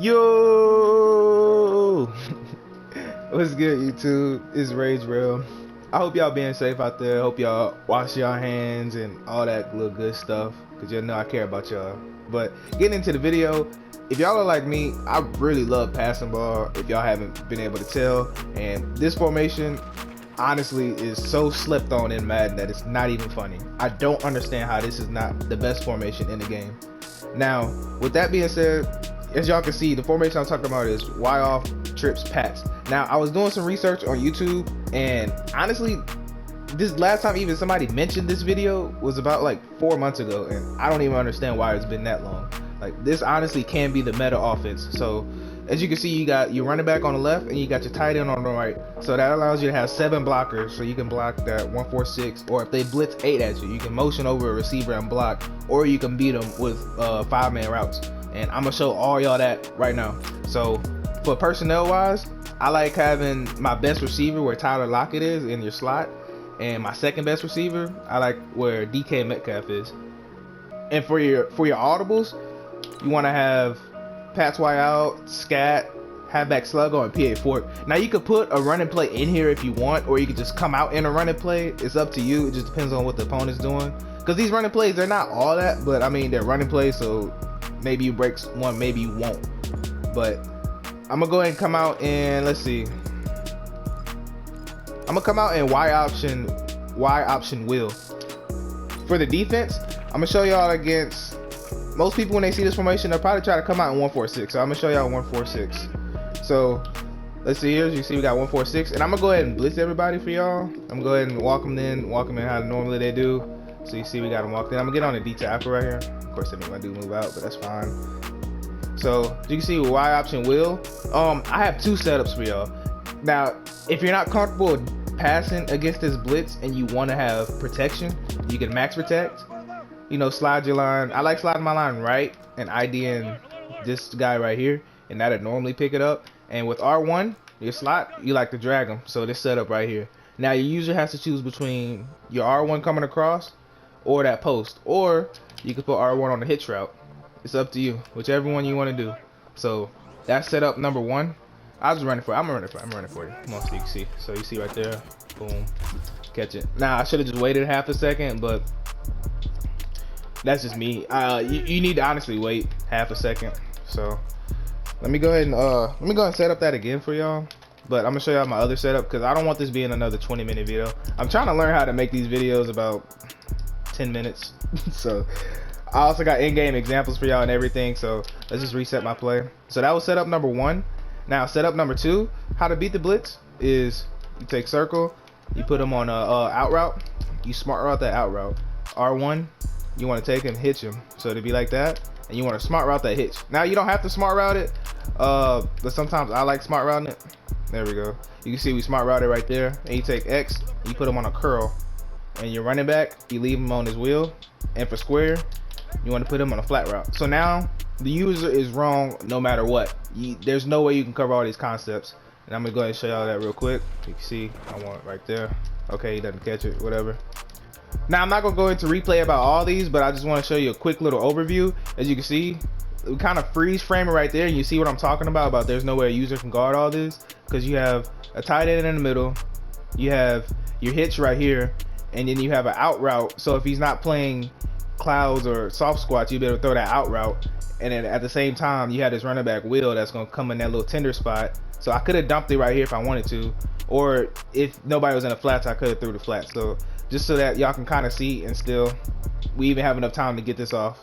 Yo, what's good, YouTube? It's Rage Real. I hope y'all being safe out there. Hope y'all wash your hands and all that little good stuff, cause you know I care about y'all. But getting into the video, if y'all are like me, I really love passing ball. If y'all haven't been able to tell, and this formation honestly is so slept on in Madden that it's not even funny. I don't understand how this is not the best formation in the game. Now, with that being said, as y'all can see, the formation I'm talking about is Y off, trips, pats. Now, I was doing some research on YouTube, and honestly, this last time even somebody mentioned this video was about like 4 months ago, and I don't even understand why it's been that long. Like, this honestly can be the meta offense. So, as you can see, you got your running back on the left, and you got your tight end on the right. So that allows you to have 7 blockers, so you can block that 1-4-6, or if they blitz 8 at you, you can motion over a receiver and block, or you can beat them with 5-man routes. And I'm gonna show all y'all that right now. So for personnel wise, I like having my best receiver where Tyler Lockett is in your slot, and my second best receiver I like where DK Metcalf is. And for your audibles, you want to have Pat's Y out, Scat, halfback Sluggo, and PA Fork. Now you could put a running play in here if you want, or you could just come out in a running play. It's up to you. It just depends on what the opponent's doing. Because these running plays, they're not all that, but I mean they're running plays, so maybe you break one, maybe you won't. But I'm gonna go ahead and come out and let's see. I'm gonna come out in Y option wheel. For the defense, I'm gonna show y'all against most people when they see this formation, they'll probably try to come out in 1-4-6. So I'm gonna show y'all 1-4-6. So let's see here. As you see, we got 1-4-6, and I'm gonna go ahead and blitz everybody for y'all. I'm gonna go ahead and walk them in how normally they do. So you see, we got them walked in. I'm gonna get on the D tackle right here. Of course, I mean my dude move out, but that's fine. So you can see with Y option wheel, I have 2 setups for y'all. Now, if you're not comfortable passing against this blitz and you want to have protection, you can max protect. You know, slide your line. I like sliding my line right and IDing this guy right here, and that'd normally pick it up. And with R1, your slot, you like to drag them. So this setup right here. Now your user has to choose between your R1 coming across or that post, or you could put R1 on the hitch route. It's up to you, whichever one you want to do. So that's setup number 1. I was running for it. I'm running for you. Come on, so you can see. So you see right there, boom, catch it. Now I should have just waited half a second, but that's just me. You need to honestly wait half a second. So let me go ahead and set up that again for y'all. But I'm gonna show y'all my other setup because I don't want this being another 20-minute video. I'm trying to learn how to make these videos about 10 minutes. So I also got in-game examples for y'all and everything. So let's just reset my play. So that was setup number 1. Now setup number 2, how to beat the blitz is you take circle, you put them on a out route, you smart route that out route. R1, you want to take him, hitch him, so it'd be like that, and you want to smart route that hitch. Now you don't have to smart route it, but sometimes I like smart routing it. There we go. You can see we smart route it right there, and you take X, and you put him on a curl, and your running back, you leave him on his wheel, and for square, you want to put him on a flat route. So now the user is wrong no matter what. There's no way you can cover all these concepts, and I'm gonna go ahead and show y'all that real quick. You can see I want it right there. Okay, he doesn't catch it, whatever. Now I'm not gonna go into replay about all these, but I just want to show you a quick little overview. As you can see, we kind of freeze frame it right there, and you see what I'm talking about there's no way a user can guard all this, because you have a tight end in the middle, you have your hitch right here, and then you have an out route. So if he's not playing clouds or soft squats, you'll be able to throw that out route, and then at the same time you have this running back wheel that's going to come in that little tender spot. So I could have dumped it right here if I wanted to, or if nobody was in the flats, I could have threw the flats. So just so that y'all can kind of see, and still we even have enough time to get this off.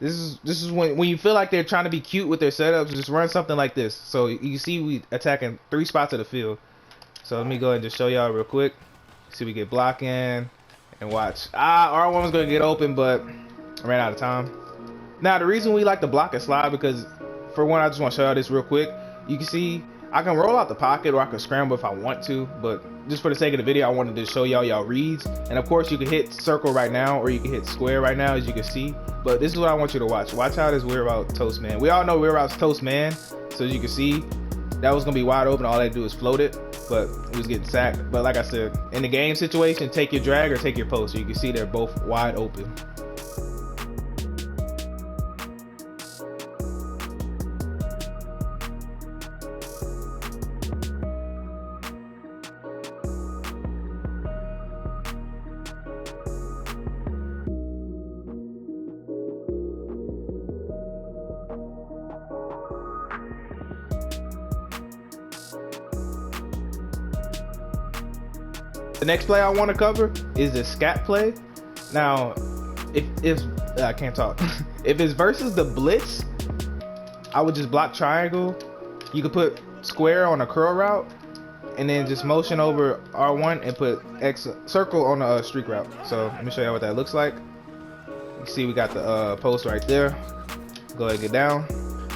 This is when you feel like they're trying to be cute with their setups, just run something like this. So you see we attacking 3 spots of the field. So let me go ahead and just show y'all real quick. See, we get blocking and watch. R1 was gonna get open, but I ran out of time. Now the reason we like to block and slide, because for one, I just want to show y'all this real quick. You can see I can roll out the pocket or I can scramble if I want to, but just for the sake of the video, I wanted to show y'all reads. And of course, you can hit circle right now or you can hit square right now, as you can see. But this is what I want you to watch. Watch how this weird route toast man. We all know weird routes toast man. So as you can see, that was gonna be wide open. All they do is float it, but it was getting sacked. But like I said, in the game situation, take your drag or take your post. So you can see they're both wide open. The next play I want to cover is the scat play. Now, if I can't talk, if it's versus the blitz, I would just block triangle. You could put square on a curl route, and then just motion over R1 and put X circle on a streak route. So let me show you what that looks like. You see, we got the post right there. Go ahead and get down.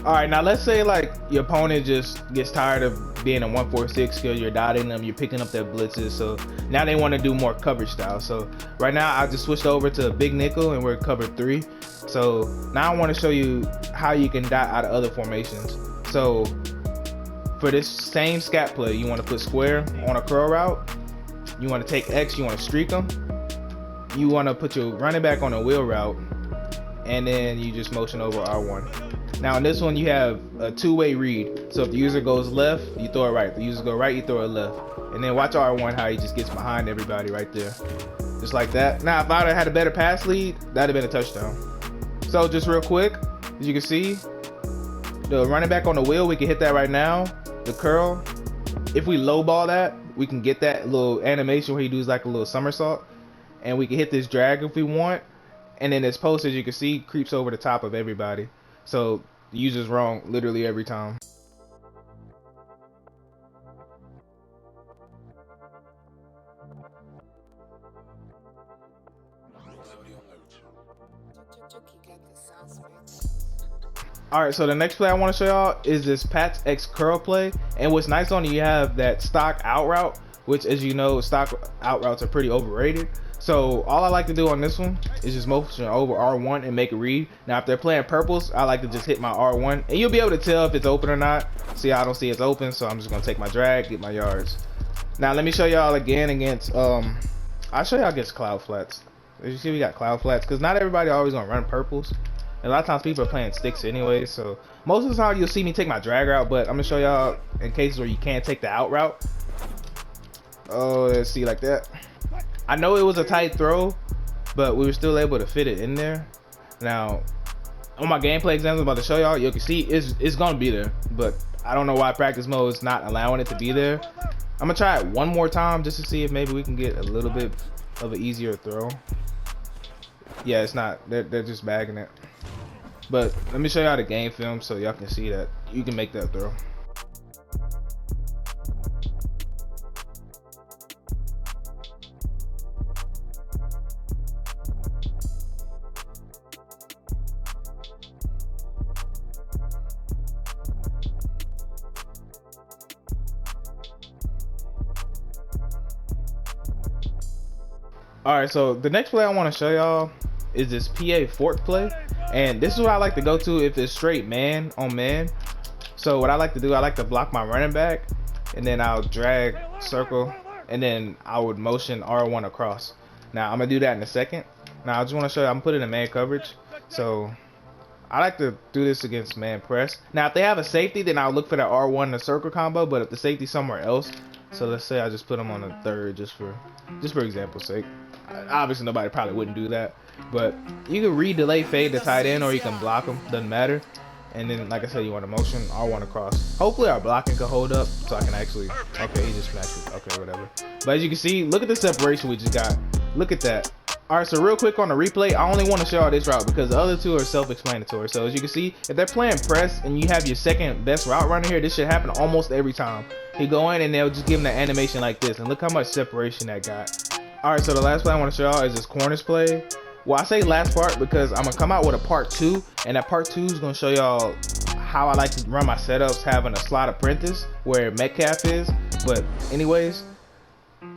All right, now let's say like your opponent just gets tired of being a 1-4-6 skill, you're dotting them, you're picking up their blitzes, so now they want to do more coverage style. So right now I just switched over to big nickel and we're covered 3. So now I want to show you how you can dot out of other formations. So for this same scat play, you want to put square on a curl route, you want to take X, you want to streak them, you want to put your running back on a wheel route, and then you just motion over R1. Now in this one you have a 2-way read. So if the user goes left, you throw it right. If the user go right, you throw it left. And then watch R1 how he just gets behind everybody right there. Just like that. Now if I'd have had a better pass lead, that'd have been a touchdown. So just real quick, as you can see, the running back on the wheel, we can hit that right now. The curl, if we low ball that, we can get that little animation where he does like a little somersault. And we can hit this drag if we want. And then this post, as you can see, creeps over the top of everybody. So the user's wrong literally every time. Alright, so the next play I want to show y'all is this Pat's X curl play. And what's nice on it, you have that stock out route, which, as you know, stock out routes are pretty overrated. So all I like to do on this one is just motion over R1 and make a read. Now if they're playing purples, I like to just hit my R1 and you'll be able to tell if it's open or not. See, I don't see it's open, so I'm just gonna take my drag, get my yards. Now let me show y'all again against I'll show y'all against cloud flats. As you see, we got cloud flats because not everybody always gonna run purples. And a lot of times people are playing sticks anyway, so most of the time you'll see me take my drag route, but I'm gonna show y'all in cases where you can't take the out route. Oh, let's see, like that. I know it was a tight throw, but we were still able to fit it in there. Now, on my gameplay example I'm about to show y'all, you can see it's gonna be there, but I don't know why practice mode is not allowing it to be there. I'm gonna try it one more time just to see if maybe we can get a little bit of an easier throw. Yeah, it's not. They're just bagging it. But let me show y'all the game film so y'all can see that you can make that throw. Alright, so the next play I want to show y'all is this PA fork play, and this is what I like to go to if it's straight man on man. So what I like to do, I like to block my running back, and then I'll drag circle, and then I would motion R1 across. Now I'm gonna do that in a second. Now I just want to show you, I'm putting in man coverage, so I like to do this against man press. Now if they have a safety, then I'll look for that R1 and the circle combo, but if the safety's somewhere else, so let's say I just put them on a third just for example's sake. Obviously nobody probably wouldn't do that, but you can re-delay fade the tight end, or you can block them, doesn't matter. And then like I said, you want to motion R1 across. Hopefully our blocking can hold up so I can actually, okay, he just smashed it, okay, whatever. But as you can see, look at the separation we just got. Look at that. Alright, so real quick on the replay, I only want to show y'all this route because the other two are self-explanatory. So as you can see, if they're playing press and you have your second best route runner here, this should happen almost every time. He go in and they'll just give him the animation like this, and look how much separation that got. Alright, so the last play I want to show y'all is this corners play. Well, I say last part because I'm gonna come out with a part 2, and that part 2 is gonna show y'all how I like to run my setups having a slot apprentice where Metcalf is. But anyways,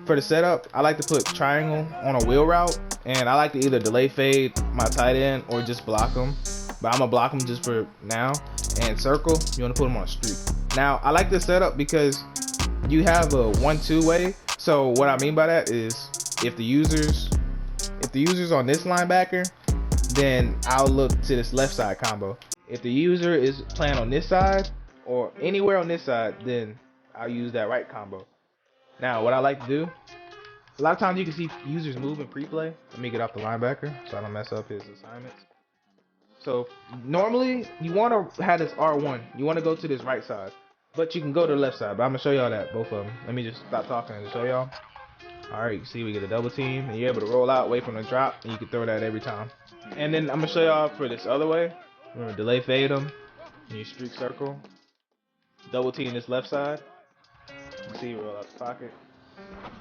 for the setup, I like to put triangle on a wheel route, and I like to either delay fade my tight end or just block him. But I'm gonna block him just for now. And circle, you wanna put him on a streak. Now, I like this setup because you have a 1-2 way. So what I mean by that is if the user's on this linebacker, then I'll look to this left side combo. If the user is playing on this side or anywhere on this side, then I'll use that right combo. Now, what I like to do, a lot of times you can see users move in pre-play. Let me get off the linebacker so I don't mess up his assignments. So normally you want to have this R1. You want to go to this right side, but you can go to the left side. But I'm gonna show y'all that, both of them. Let me just stop talking and show y'all. All right, you can see we get a double team, and you're able to roll out, wait for them to drop, and you can throw that every time. And then I'm gonna show y'all for this other way. We're gonna delay fade them, and you streak circle, double team this left side. You can see we roll out the pocket,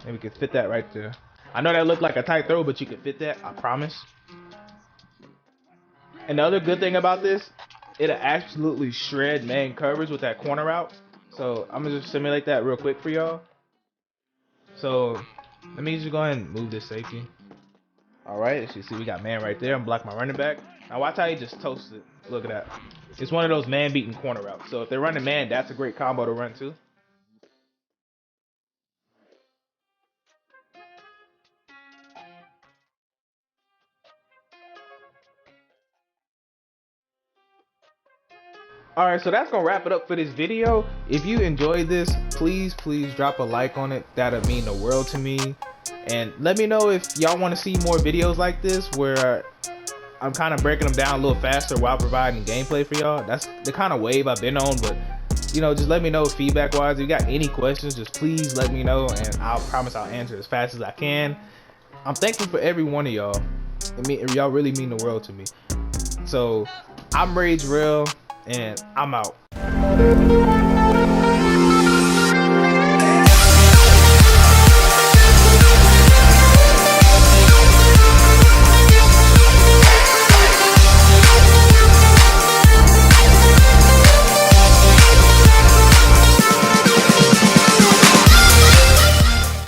and we can fit that right there. I know that looked like a tight throw, but you can fit that, I promise. And the other good thing about this, it'll absolutely shred man coverage with that corner route. So I'm gonna just simulate that real quick for y'all. So let me just go ahead and move this safety. Alright, as you see, we got man right there. I'm blocking my running back. Now watch how he just toasted. Look at that. It's one of those man beating corner routes. So if they're running man, that's a great combo to run too. Alright, so that's gonna wrap it up for this video. If you enjoyed this, please drop a like on it. That'll mean the world to me. And let me know if y'all want to see more videos like this where I'm kind of breaking them down a little faster while providing gameplay for y'all. That's the kind of wave I've been on, but you know, just let me know feedback wise. If you got any questions, just please let me know, and I'll promise I'll answer as fast as I can. I'm thankful for every one of y'all. Y'all really mean the world to me. So I'm Rage Real, and I'm out.